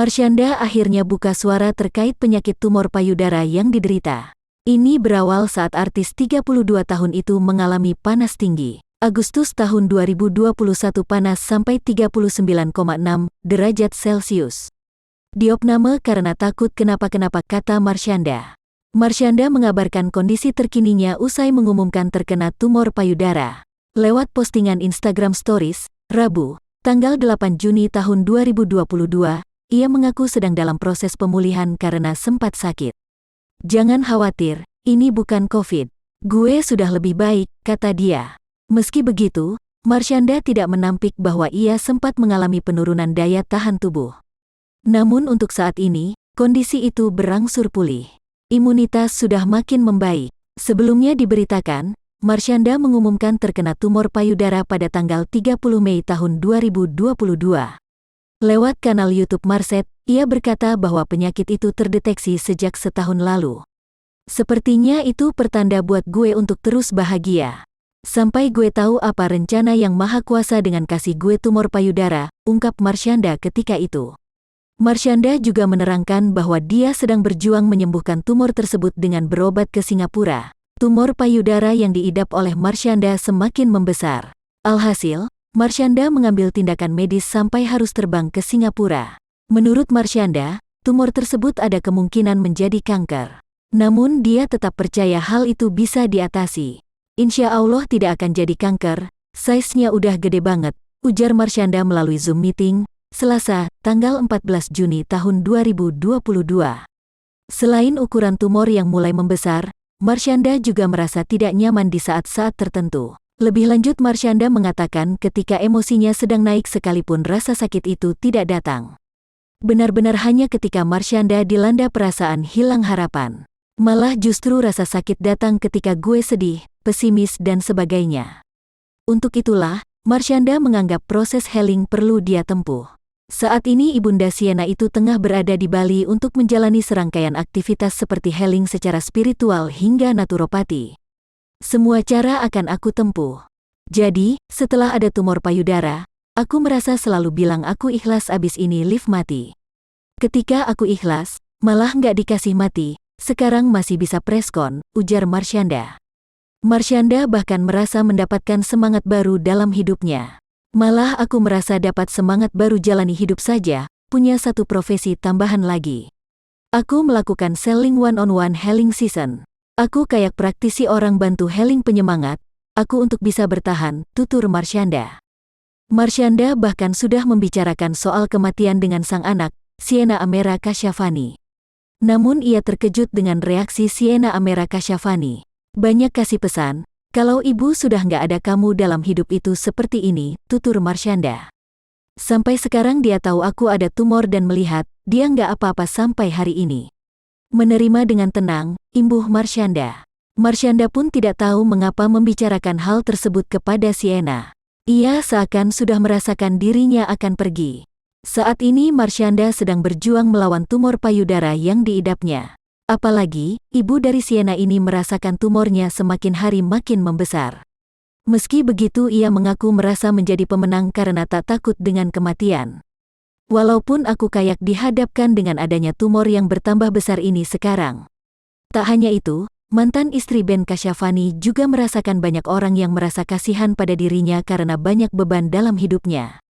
Marshanda akhirnya buka suara terkait penyakit tumor payudara yang diderita. Ini berawal saat artis 32 tahun itu mengalami panas tinggi. Agustus tahun 2021 panas sampai 39,6 derajat Celcius. Diopname karena takut kenapa-kenapa, kata Marshanda. Marshanda mengabarkan kondisi terkininya usai mengumumkan terkena tumor payudara. Lewat postingan Instagram Stories, Rabu, tanggal 8 Juni tahun 2022, ia mengaku sedang dalam proses pemulihan karena sempat sakit. Jangan khawatir, ini bukan COVID. Gue sudah lebih baik, kata dia. Meski begitu, Marshanda tidak menampik bahwa ia sempat mengalami penurunan daya tahan tubuh. Namun untuk saat ini, kondisi itu berangsur pulih. Imunitas sudah makin membaik. Sebelumnya diberitakan, Marshanda mengumumkan terkena tumor payudara pada tanggal 30 Mei tahun 2022. Lewat kanal YouTube Marset, ia berkata bahwa penyakit itu terdeteksi sejak setahun lalu. Sepertinya itu pertanda buat gue untuk terus bahagia. Sampai gue tahu apa rencana Yang Maha Kuasa dengan kasih gue tumor payudara, ungkap Marshanda ketika itu. Marshanda juga menerangkan bahwa dia sedang berjuang menyembuhkan tumor tersebut dengan berobat ke Singapura. Tumor payudara yang diidap oleh Marshanda semakin membesar. Alhasil, Marshanda mengambil tindakan medis sampai harus terbang ke Singapura. Menurut Marshanda, tumor tersebut ada kemungkinan menjadi kanker. Namun dia tetap percaya hal itu bisa diatasi. Insya Allah tidak akan jadi kanker, size-nya udah gede banget, ujar Marshanda melalui Zoom meeting, Selasa, tanggal 14 Juni tahun 2022. Selain ukuran tumor yang mulai membesar, Marshanda juga merasa tidak nyaman di saat-saat tertentu. Lebih lanjut, Marshanda mengatakan ketika emosinya sedang naik sekalipun rasa sakit itu tidak datang. Benar-benar hanya ketika Marshanda dilanda perasaan hilang harapan. Malah justru rasa sakit datang ketika gue sedih, pesimis dan sebagainya. Untuk itulah, Marshanda menganggap proses healing perlu dia tempuh. Saat ini Ibunda Sienna itu tengah berada di Bali untuk menjalani serangkaian aktivitas seperti healing secara spiritual hingga naturopati. Semua cara akan aku tempuh. Jadi, setelah ada tumor payudara, aku merasa selalu bilang aku ikhlas abis ini live mati. Ketika aku ikhlas, malah nggak dikasih mati, sekarang masih bisa preskon, ujar Marshanda. Marshanda bahkan merasa mendapatkan semangat baru dalam hidupnya. Malah aku merasa dapat semangat baru jalani hidup saja, punya satu profesi tambahan lagi. Aku melakukan selling one-on-one healing season. Aku kayak praktisi orang bantu healing penyemangat, aku untuk bisa bertahan, tutur Marshanda. Marshanda bahkan sudah membicarakan soal kematian dengan sang anak, Sienna Amera Kasyafani. Namun ia terkejut dengan reaksi Sienna Amera Kasyafani. Banyak kasih pesan, kalau ibu sudah nggak ada kamu dalam hidup itu seperti ini, tutur Marshanda. Sampai sekarang dia tahu aku ada tumor dan melihat, dia nggak apa-apa sampai hari ini. Menerima dengan tenang, imbuh Marshanda. Marshanda pun tidak tahu mengapa membicarakan hal tersebut kepada Sienna. Ia seakan sudah merasakan dirinya akan pergi. Saat ini Marshanda sedang berjuang melawan tumor payudara yang diidapnya. Apalagi, ibu dari Sienna ini merasakan tumornya semakin hari makin membesar. Meski begitu ia mengaku merasa menjadi pemenang karena tak takut dengan kematian. Walaupun aku kayak dihadapkan dengan adanya tumor yang bertambah besar ini sekarang. Tak hanya itu, mantan istri Ben Kasyafani juga merasakan banyak orang yang merasa kasihan pada dirinya karena banyak beban dalam hidupnya.